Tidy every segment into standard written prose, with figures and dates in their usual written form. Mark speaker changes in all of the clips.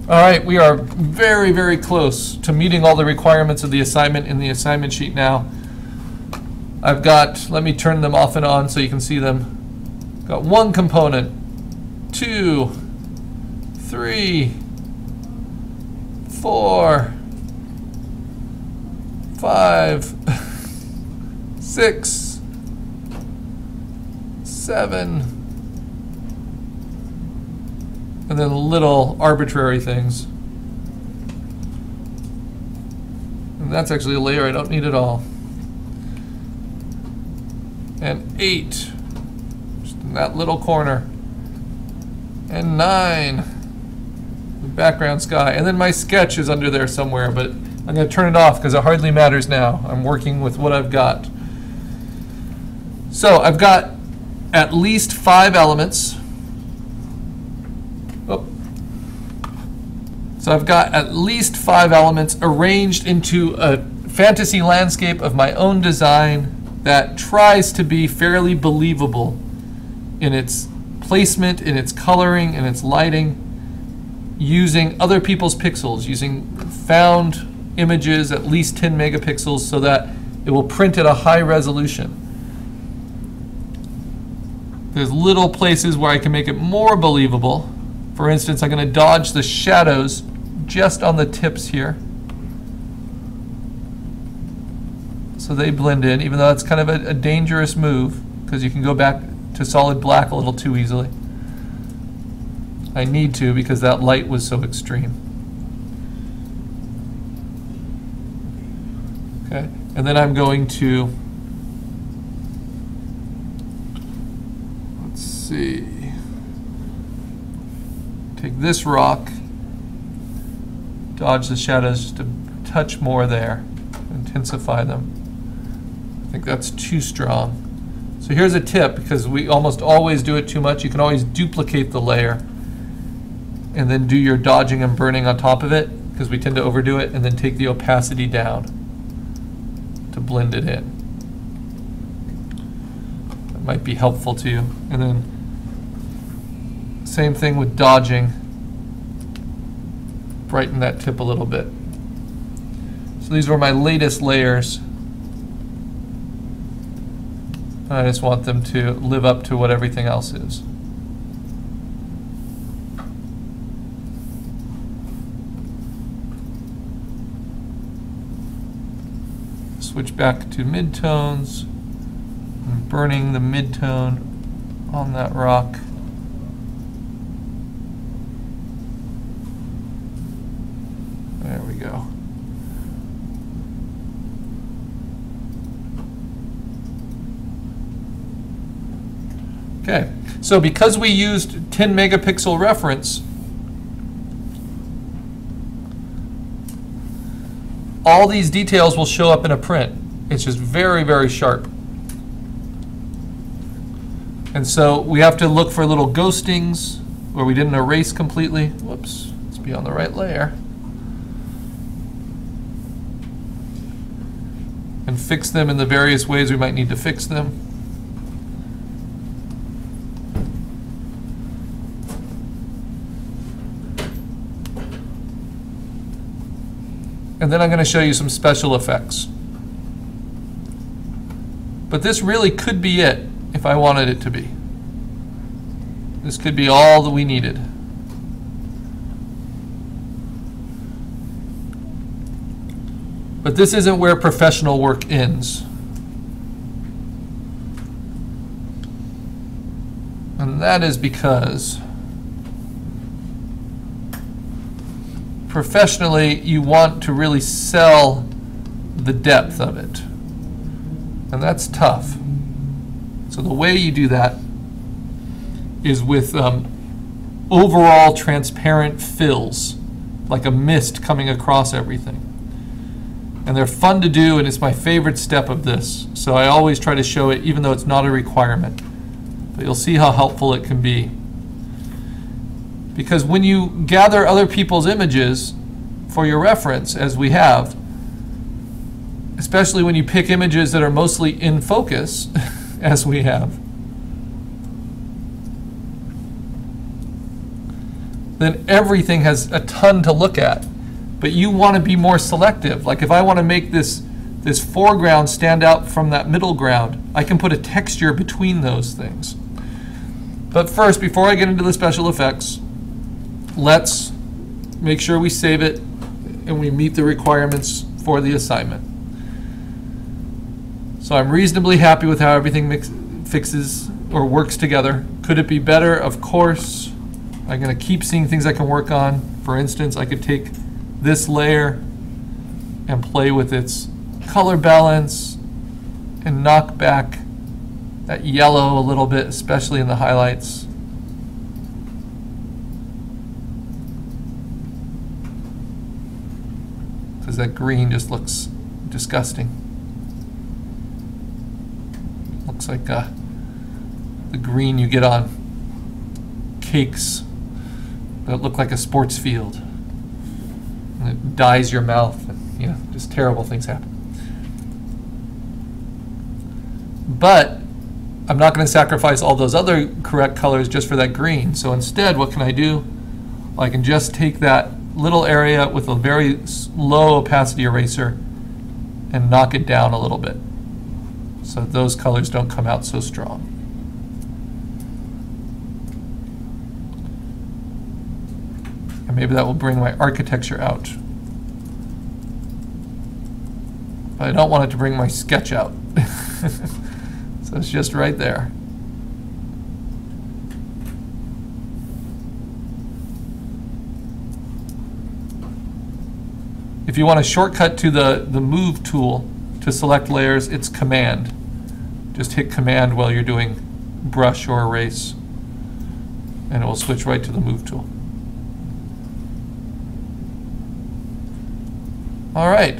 Speaker 1: All right, we are very, very close to meeting all the requirements of the assignment in the assignment sheet now. I've got, let me turn them off and on so you can see them. Got one component, 2, 3, 4, 5, 6, 7, and then little arbitrary things. And that's actually a layer I don't need at all. And 8, just in that little corner. And 9, the background sky. And then my sketch is under there somewhere, but I'm going to turn it off because it hardly matters now. I'm working with what I've got. So I've got at least 5 elements. Oh. So I've got at least 5 elements arranged into a fantasy landscape of my own design that tries to be fairly believable in its placement, in its coloring, in its lighting, using other people's pixels, using found images at least 10 megapixels so that it will print at a high resolution. There's little places where I can make it more believable. For instance, I'm going to dodge the shadows just on the tips here, so they blend in, even though it's kind of a dangerous move because you can go back to solid black a little too easily. I need to because that light was so extreme. Okay, and then I'm going to, let's see, take this rock, dodge the shadows just a touch more there, intensify them. I think that's too strong. So here's a tip, because we almost always do it too much. You can always duplicate the layer and then do your dodging and burning on top of it, because we tend to overdo it, and then take the opacity down to blend it in. That might be helpful to you. And then same thing with dodging. Brighten that tip a little bit. So these were my latest layers. I just want them to live up to what everything else is. Switch back to midtones. I'm burning the midtone on that rock. There we go. Okay, so because we used 10 megapixel reference, all these details will show up in a print. It's just very, very sharp. And so we have to look for little ghostings where we didn't erase completely. Whoops, let's be on the right layer. And fix them in the various ways we might need to fix them. And then I'm going to show you some special effects. But this really could be it if I wanted it to be. This could be all that we needed. But this isn't where professional work ends. And that is because professionally, you want to really sell the depth of it. And that's tough. So the way you do that is with overall transparent fills, like a mist coming across everything. And they're fun to do, and it's my favorite step of this. So I always try to show it, even though it's not a requirement. But you'll see how helpful it can be. Because when you gather other people's images for your reference, as we have, especially when you pick images that are mostly in focus, as we have, then everything has a ton to look at. But you want to be more selective. Like if I want to make this foreground stand out from that middle ground, I can put a texture between those things. But first, before I get into the special effects, let's make sure we save it and we meet the requirements for the assignment. So I'm reasonably happy with how everything fixes or works together. Could it be better? Of course. I'm going to keep seeing things I can work on. For instance, I could take this layer and play with its color balance and knock back that yellow a little bit, especially in the highlights. Because that green just looks disgusting. Looks like the green you get on cakes that look like a sports field. And it dyes your mouth. And, you know, just terrible things happen. But I'm not going to sacrifice all those other correct colors just for that green. So instead, what can I do? Well, I can just take that little area with a very low opacity eraser and knock it down a little bit so those colors don't come out so strong. And maybe that will bring my architecture out. But I don't want it to bring my sketch out. So it's just right there. If you want a shortcut to the Move tool to select layers, it's Command. Just hit Command while you're doing brush or erase, and it will switch right to the Move tool. All right.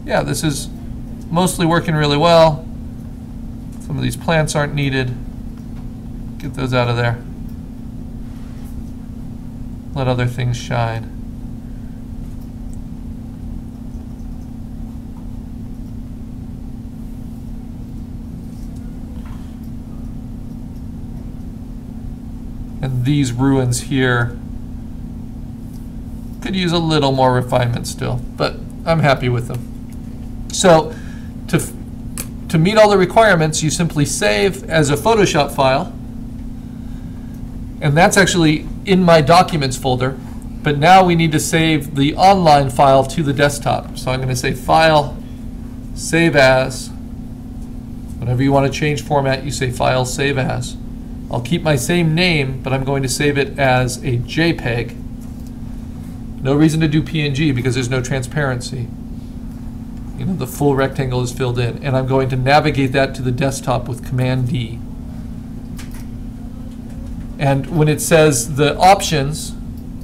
Speaker 1: Yeah, this is mostly working really well. Some of these plants aren't needed. Get those out of there. Let other things shine. And these ruins here could use a little more refinement still, but I'm happy with them. So to meet all the requirements, you simply save as a Photoshop file. And that's actually in my Documents folder. But now we need to save the online file to the desktop. So I'm going to say File, Save As. Whenever you want to change format, you say File, Save As. I'll keep my same name, but I'm going to save it as a JPEG. No reason to do PNG because there's no transparency. You know, the full rectangle is filled in. And I'm going to navigate that to the desktop with Command D. And when it says the options,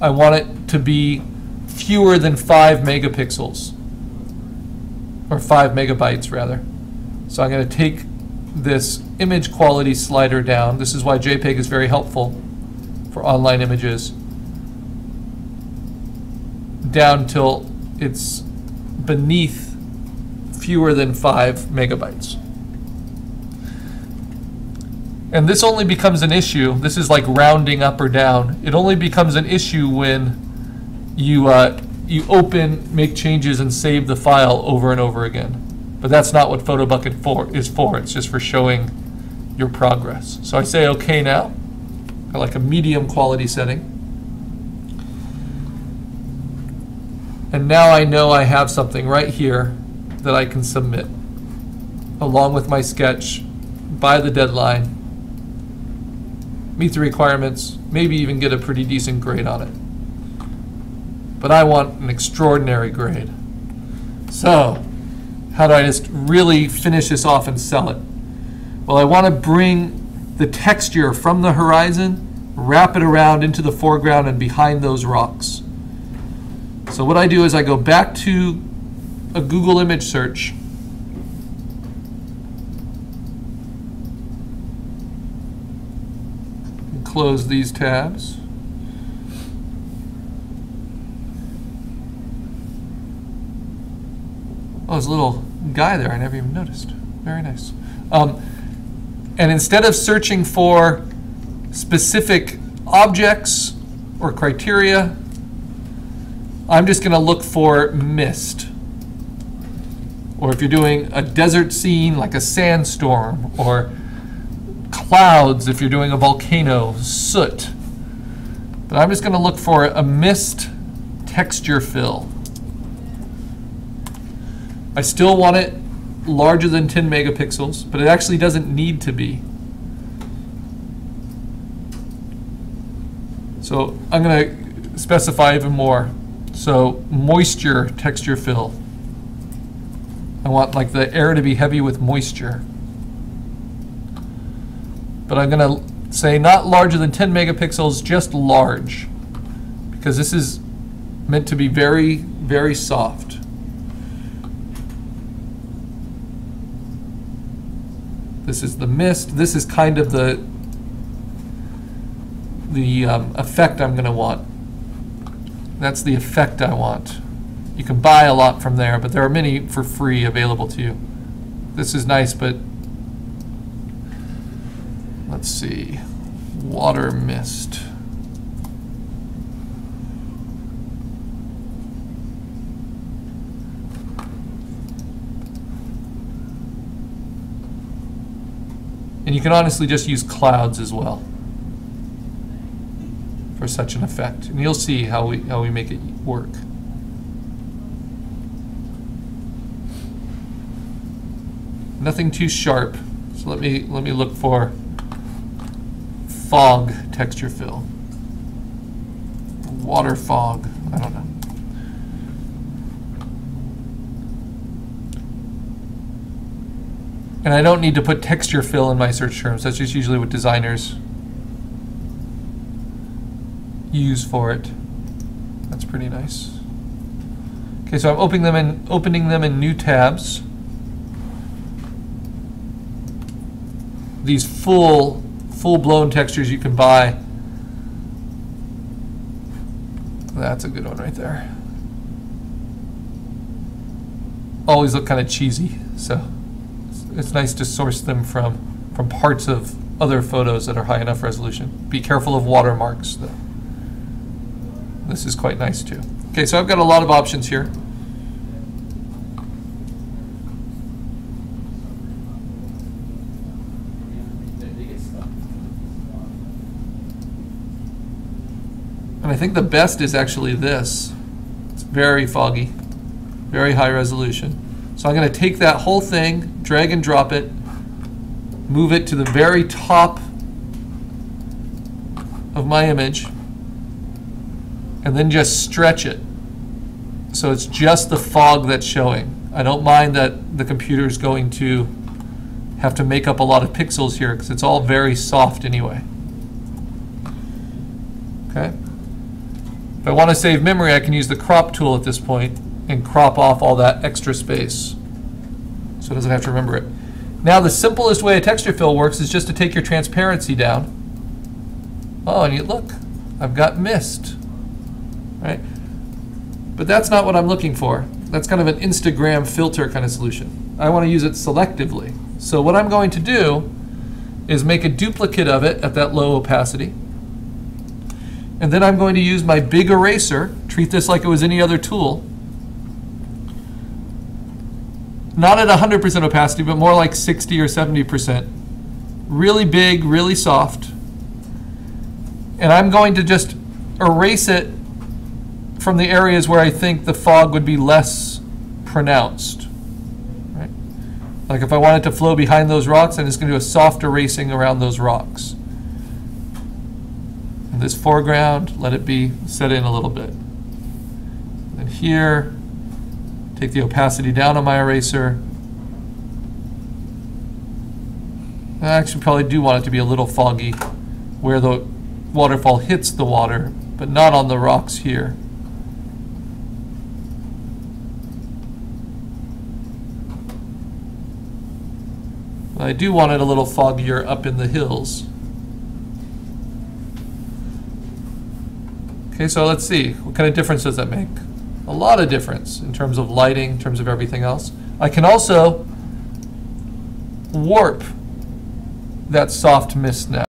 Speaker 1: I want it to be fewer than 5 megapixels, or 5 megabytes rather. So I'm going to take this image quality slider down. This is why JPEG is very helpful for online images. Down till it's beneath fewer than 5 megabytes. And this only becomes an issue, this is like rounding up or down. It only becomes an issue when you open, make changes, and save the file over and over again. But that's not what PhotoBucket is for. It's just for showing your progress. So I say OK now. I like a medium quality setting. And now I know I have something right here that I can submit, along with my sketch, by the deadline, meet the requirements, maybe even get a pretty decent grade on it. But I want an extraordinary grade. So, how do I just really finish this off and sell it? Well, I want to bring the texture from the horizon, wrap it around into the foreground and behind those rocks. So what I do is I go back to a Google image search, and close these tabs. Oh, there's a little guy there I never even noticed. Very nice. And instead of searching for specific objects or criteria, I'm just going to look for mist. Or if you're doing a desert scene like a sandstorm, or clouds if you're doing a volcano, soot. But I'm just going to look for a mist texture fill. I still want it larger than 10 megapixels, but it actually doesn't need to be. So I'm going to specify even more. So moisture texture fill. I want like the air to be heavy with moisture. But I'm going to say not larger than 10 megapixels, just large, because this is meant to be very, very soft. This is the mist. This is kind of the effect I'm going to want. That's the effect I want. You can buy a lot from there, but there are many for free available to you. This is nice, but let's see. Water mist. And you can honestly just use clouds as well for such an effect. And you'll see how we make it work. Nothing too sharp. So let me look for fog texture fill. Water fog. I don't know. And I don't need to put texture fill in my search terms. That's just usually what designers use for it. That's pretty nice. Okay, so I'm opening them in new tabs. These full-blown textures you can buy. That's a good one right there. Always look kind of cheesy, so it's nice to source them from parts of other photos that are high enough resolution. Be careful of watermarks, though. This is quite nice too. Okay, so I've got a lot of options here. And I think the best is actually this. It's very foggy, very high resolution. So I'm going to take that whole thing, drag and drop it, move it to the very top of my image, and then just stretch it. So it's just the fog that's showing. I don't mind that the computer is going to have to make up a lot of pixels here because it's all very soft anyway. Okay. If I want to save memory, I can use the crop tool at this point and crop off all that extra space so it doesn't have to remember it. Now the simplest way a texture fill works is just to take your transparency down. Oh, and you look, I've got mist, right? But that's not what I'm looking for. That's kind of an Instagram filter kind of solution. I want to use it selectively. So what I'm going to do is make a duplicate of it at that low opacity. And then I'm going to use my big eraser, treat this like it was any other tool. Not at 100% opacity, but more like 60 or 70%. Really big, really soft. And I'm going to just erase it from the areas where I think the fog would be less pronounced. Right? Like if I want it to flow behind those rocks, I'm just going to do a soft erasing around those rocks. And this foreground, let it be set in a little bit. And here, take the opacity down on my eraser. I actually probably do want it to be a little foggy where the waterfall hits the water, but not on the rocks here. But I do want it a little foggier up in the hills. Okay, so let's see. What kind of difference does that make? A lot of difference in terms of lighting, in terms of everything else. I can also warp that soft mist now.